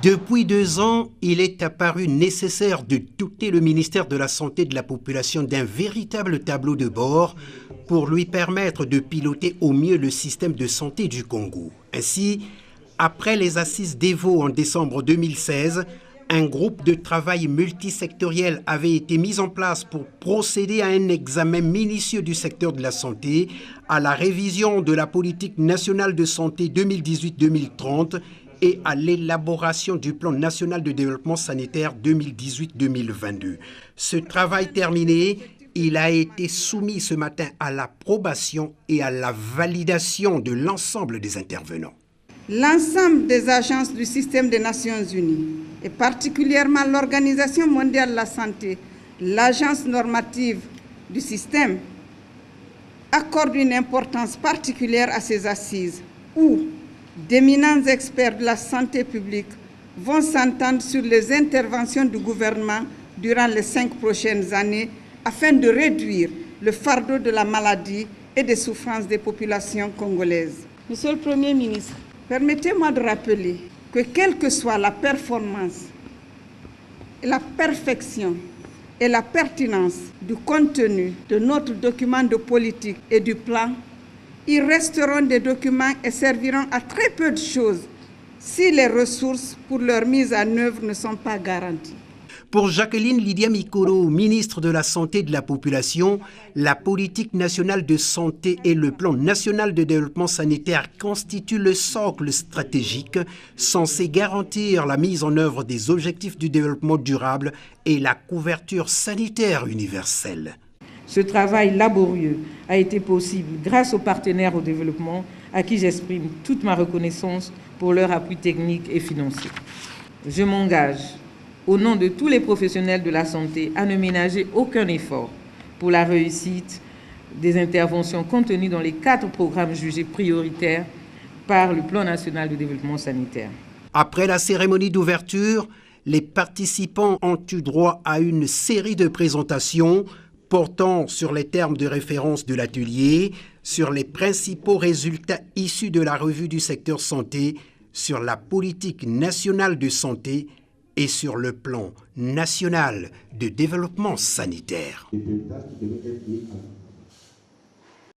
Depuis 2 ans, il est apparu nécessaire de doter le ministère de la Santé et de la Population d'un véritable tableau de bord pour lui permettre de piloter au mieux le système de santé du Congo. Ainsi, après les assises d'Evo en décembre 2016, un groupe de travail multisectoriel avait été mis en place pour procéder à un examen minutieux du secteur de la santé, à la révision de la politique nationale de santé 2018-2030 et à l'élaboration du plan national de développement sanitaire 2018-2022. Ce travail terminé, il a été soumis ce matin à l'approbation et à la validation de l'ensemble des intervenants. L'ensemble des agences du système des Nations Unies, et particulièrement l'Organisation mondiale de la santé, l'agence normative du système, accordent une importance particulière à ces assises où d'éminents experts de la santé publique vont s'entendre sur les interventions du gouvernement durant les 5 prochaines années afin de réduire le fardeau de la maladie et des souffrances des populations congolaises. Monsieur le Premier ministre, permettez-moi de rappeler que quelle que soit la performance, la perfection et la pertinence du contenu de notre document de politique et du plan, ils resteront des documents et serviront à très peu de choses si les ressources pour leur mise en œuvre ne sont pas garanties. Pour Jacqueline Lydia Mikolo, ministre de la Santé et de la Population, la politique nationale de santé et le plan national de développement sanitaire constituent le socle stratégique censé garantir la mise en œuvre des objectifs du développement durable et la couverture sanitaire universelle. Ce travail laborieux a été possible grâce aux partenaires au développement à qui j'exprime toute ma reconnaissance pour leur appui technique et financier. Je m'engage, au nom de tous les professionnels de la santé, à ne ménager aucun effort pour la réussite des interventions contenues dans les 4 programmes jugés prioritaires par le Plan national de développement sanitaire. Après la cérémonie d'ouverture, les participants ont eu droit à une série de présentations portant sur les termes de référence de l'atelier, sur les principaux résultats issus de la revue du secteur santé, sur la politique nationale de santé et sur le plan national de développement sanitaire.